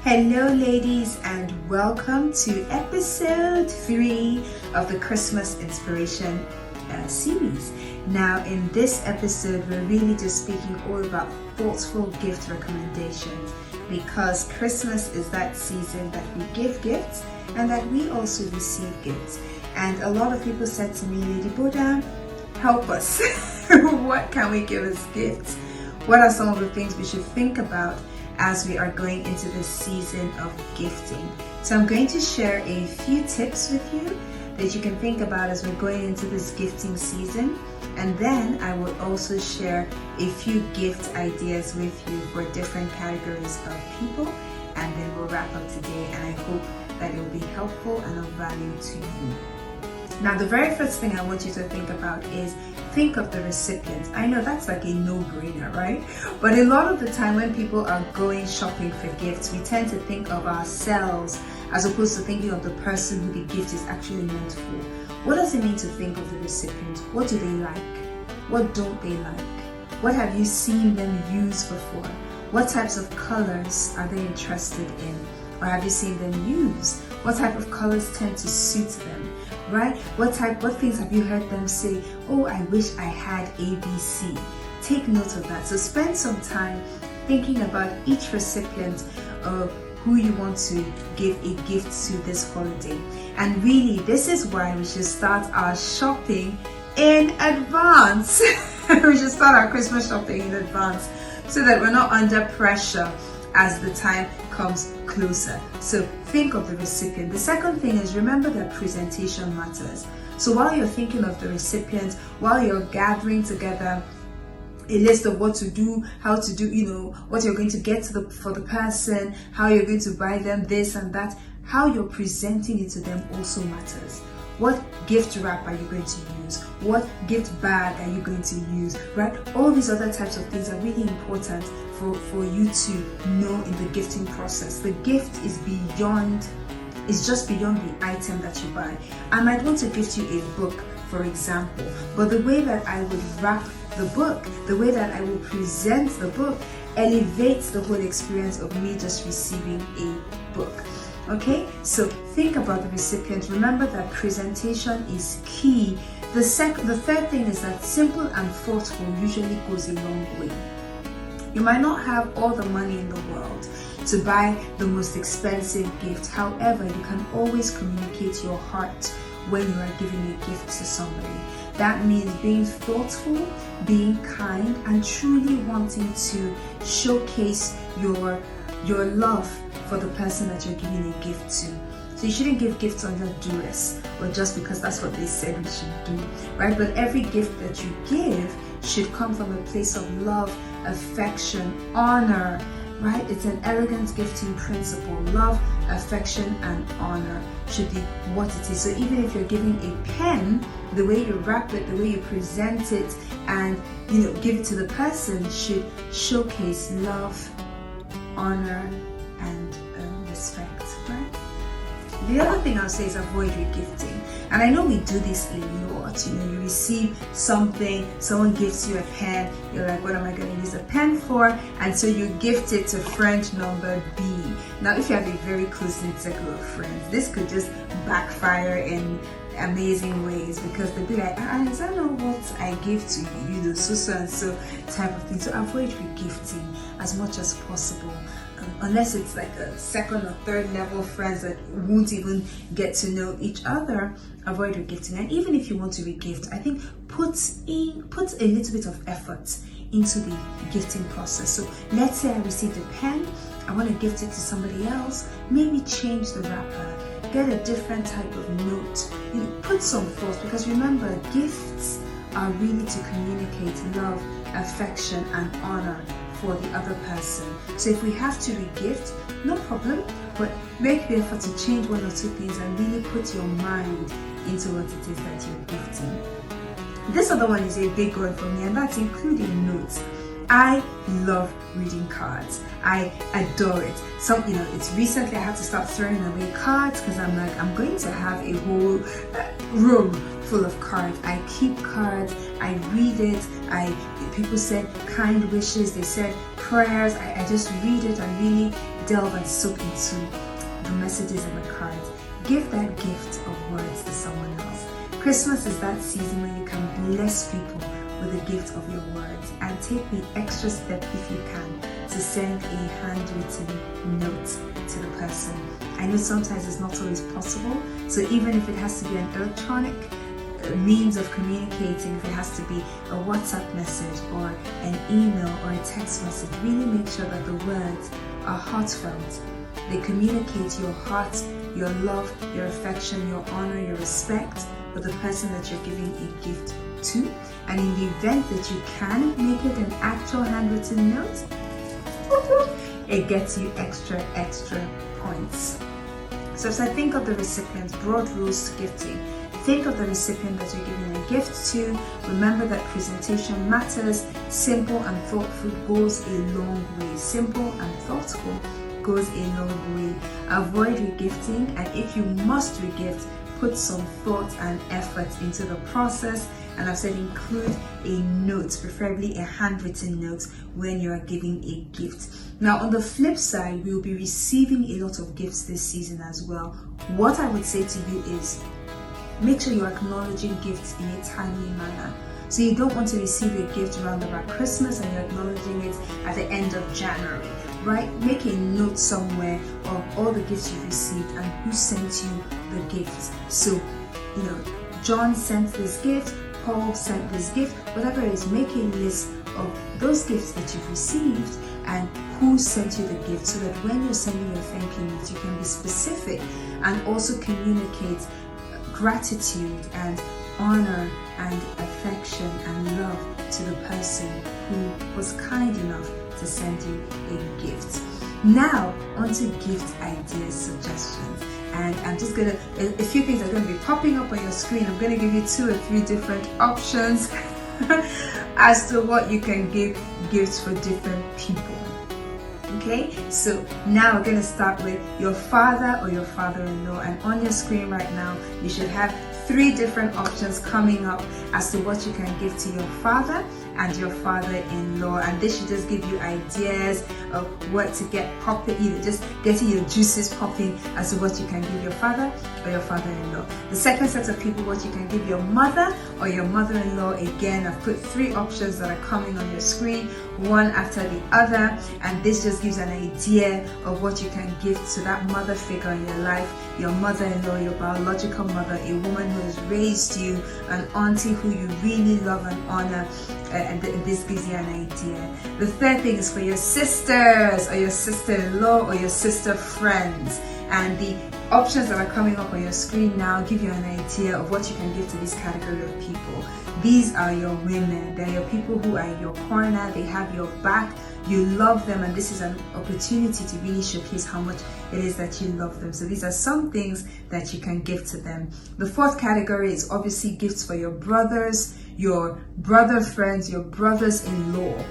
Hello ladies, and welcome to episode 3 of the Christmas Inspiration series. Now in this episode we're really just speaking all about thoughtful gift recommendations, because Christmas is that season that we give gifts and that we also receive gifts. And a lot of people said to me, Lady Boda, help us. What can we give as gifts? What are some of the things we should think about as we are going into this season of gifting? So I'm going to share a few tips with you that you can think about as we're going into this gifting season, and then I will also share a few gift ideas with you for different categories of people, and then we'll wrap up today, and I hope that it will be helpful and of value to you. Now, the very first thing I want you to think about is think of the recipient. I know that's like a no-brainer, right? But a lot of the time when people are going shopping for gifts, we tend to think of ourselves as opposed to thinking of the person who the gift is actually meant for. What does it mean to think of the recipient? What do they like? What don't they like? What have you seen them use before? What types of colors are they interested in? Or have you seen them use? What type of colors tend to suit them? Right? What things have you heard them say? Oh, I wish I had ABC. Take note of that. So spend some time thinking about each recipient of who you want to give a gift to this holiday. And really, this is why we should start our shopping in advance. We should start our Christmas shopping in advance so that we're not under pressure as the time comes closer. So think of the recipient. The second thing is, remember that presentation matters. So while you're thinking of the recipient, while you're gathering together a list of what to do, how to do, what you're going to get for the person, how you're going to buy them this and that, how you're presenting it to them also matters. What gift wrap are you going to use? What gift bag are you going to use? Right? All these other types of things are really important for you to know in the gifting process. The gift is just beyond the item that you buy. I might want to gift you a book, for example, but the way that I would wrap the book, the way that I will present the book, elevates the whole experience of me just receiving a book. Okay, so think about the recipient. Remember that presentation is key. The third thing is that simple and thoughtful usually goes a long way. You might not have all the money in the world to buy the most expensive gift. However, you can always communicate your heart when you are giving a gift to somebody. That means being thoughtful, being kind, and truly wanting to showcase your love for the person that you're giving a gift to. So you shouldn't give gifts under duress or just because that's what they said we should do, right? But every gift that you give should come from a place of love, affection, honor, right? It's an elegant gifting principle. Love, affection, and honor should be what it is. So even if you're giving a pen, the way you wrap it, the way you present it, and give it to the person should showcase love, honor, and respect, right? The other thing I'll say is avoid regifting. And I know we do this a lot. You receive something, someone gives you a pen, you're like, what am I going to use a pen for? And so you gift it to friend number B. Now, if you have a very close-knit circle of friends, this could just backfire in amazing ways, because they'll be like, I don't know what I give to you, so and so type of thing. So avoid regifting as much as possible. Unless it's like a second or third level friends that won't even get to know each other, avoid regifting. And even if you want to regift, I think put a little bit of effort into the gifting process. So let's say I received a pen, I want to gift it to somebody else, maybe change the wrapper, get a different type of note, put some thought, because remember, gifts are really to communicate love, affection, and honor for the other person. So if we have to regift, no problem, but make the effort to change one or two things and really put your mind into what it is that you're gifting. This other one is a big one for me, and that's including notes. I love reading cards. I adore it. It's recently I had to start throwing away cards because I'm like, I'm going to have a whole room full of cards. I keep cards, I read it, people said kind wishes, they said prayers. I just read it and really delve and soak into the messages in the cards. Give that gift of words to someone else. Christmas is that season where you can bless people with the gift of your words, and take the extra step if you can to send a handwritten note to the person. I know sometimes it's not always possible, so even if it has to be an electronic means of communicating, if it has to be a WhatsApp message or an email or a text message, really make sure that the words are heartfelt. They communicate your heart, your love, your affection, your honor, your respect for the person that you're giving a gift to. And in the event that you can make it an actual handwritten note, it gets you extra points. So as I think of the recipients, broad rules to gifting. Think of the recipient that you're giving a gift to. Remember that presentation matters. Simple and thoughtful goes a long way. Simple and thoughtful goes a long way. Avoid regifting, and if you must regift, put some thought and effort into the process. And I've said include a note, preferably a handwritten note, when you are giving a gift. Now, on the flip side, we'll be receiving a lot of gifts this season as well. What I would say to you is, make sure you're acknowledging gifts in a timely manner. So you don't want to receive a gift around about Christmas and you're acknowledging it at the end of January, right? Make a note somewhere of all the gifts you've received and who sent you the gifts. So, John sent this gift, Paul sent this gift, whatever it is, make a list of those gifts that you've received and who sent you the gift, so that when you're sending your thank you notes, you can be specific and also communicate gratitude and honor and affection and love to the person who was kind enough to send you a gift. Now, on to gift ideas, suggestions. And I'm just gonna, a few things are gonna be popping up on your screen. I'm gonna give you 2 or 3 different options as to what you can give gifts for different people. Okay, so now we're going to start with your father or your father-in-law, and on your screen right now you should have 3 different options coming up as to what you can give to your father and your father-in-law, and this should just give you ideas of what to get popping, just getting your juices popping as to what you can give your father or your father-in-law. The second set of people, what you can give your mother or your mother-in-law. Again, I've put 3 options that are coming on your screen, one after the other, and this just gives an idea of what you can give to that mother figure in your life, your mother-in-law, your biological mother, a woman who has raised you, an auntie who you really love and honor, and this gives you an idea. The third thing is for your sisters or your sister-in-law or your sister friends, and the options that are coming up on your screen now give you an idea of what you can give to this category of people. These are your women. They're your people who are in your corner. They have your back. You love them, and this is an opportunity to really showcase how much it is that you love them. So these are some things that you can give to them. The fourth category is obviously gifts for your brothers, your brother friends, your brothers-in-law.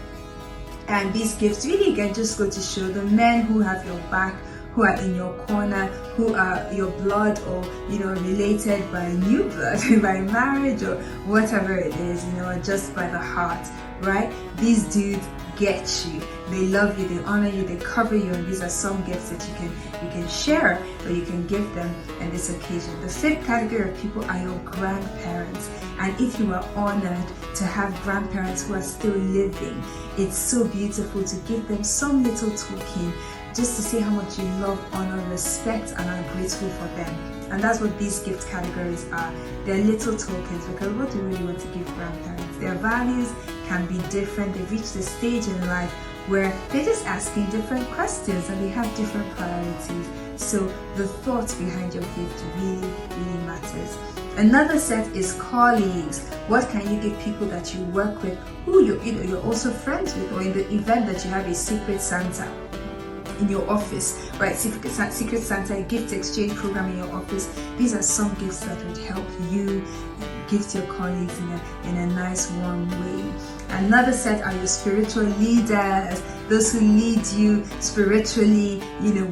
And these gifts really again just go to show the men who have your back, who are in your corner, who are your blood or related by new blood, by marriage or whatever it is, or just by the heart, right? These dudes get you, they love you, they honor you, they cover you, and these are some gifts that you can share or you can give them on this occasion. The fifth category of people are your grandparents, and if you are honored to have grandparents who are still living, it's so beautiful to give them some little token just to say how much you love, honor, respect, and are grateful for them. And that's what these gift categories are. They're little tokens, because what do you really want to give grandparents? Their values can be different. They've reached a stage in life where they're just asking different questions and they have different priorities. So the thought behind your gift really, really matters. Another set is colleagues. What can you give people that you work with, who you're also friends with, or in the event that you have a secret Santa in your office, right? Secret Santa, a gift exchange program in your office. These are some gifts that would help you gift your colleagues in a nice, warm way. Another set are your spiritual leaders, those who lead you spiritually.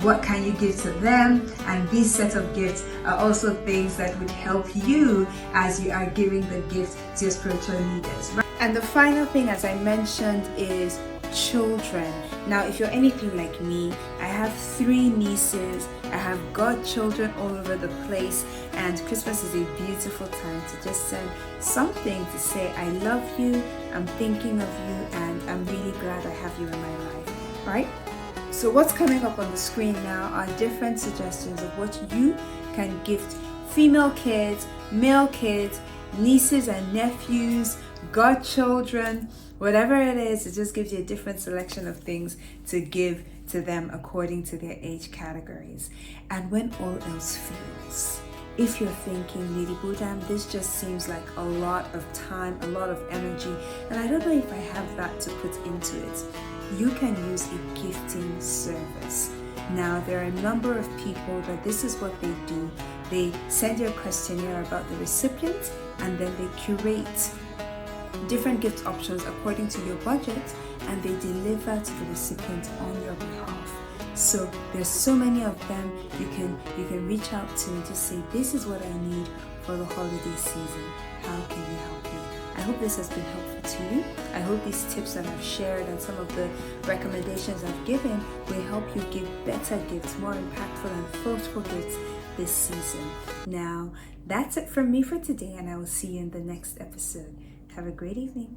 What can you give to them? And these set of gifts are also things that would help you as you are giving the gift to your spiritual leaders. And the final thing, as I mentioned, is children. Now, if you're anything like me, I have 3 nieces. I have godchildren all over the place, and Christmas is a beautiful time to just send something to say I love you, I'm thinking of you, and I'm really glad I have you in my life, right? So what's coming up on the screen now are different suggestions of what you can gift female kids, male kids, nieces and nephews, godchildren, whatever it is. It just gives you a different selection of things to give to them according to their age categories. And when all else fails, if you're thinking, Lady Budam, this just seems like a lot of time, a lot of energy, and I don't know if I have that to put into it, you can use a gifting service. Now, there are a number of people that this is what they do. They send you a questionnaire about the recipient, and then they curate different gift options according to your budget, and they deliver to the recipient on your behalf. So there's so many of them. You can reach out to and just say, this is what I need for the holiday season. How can you help me? I hope this has been helpful to you. I hope these tips that I've shared and some of the recommendations I've given will help you give better gifts, more impactful and thoughtful gifts this season. Now, that's it from me for today, and I will see you in the next episode. Have a great evening.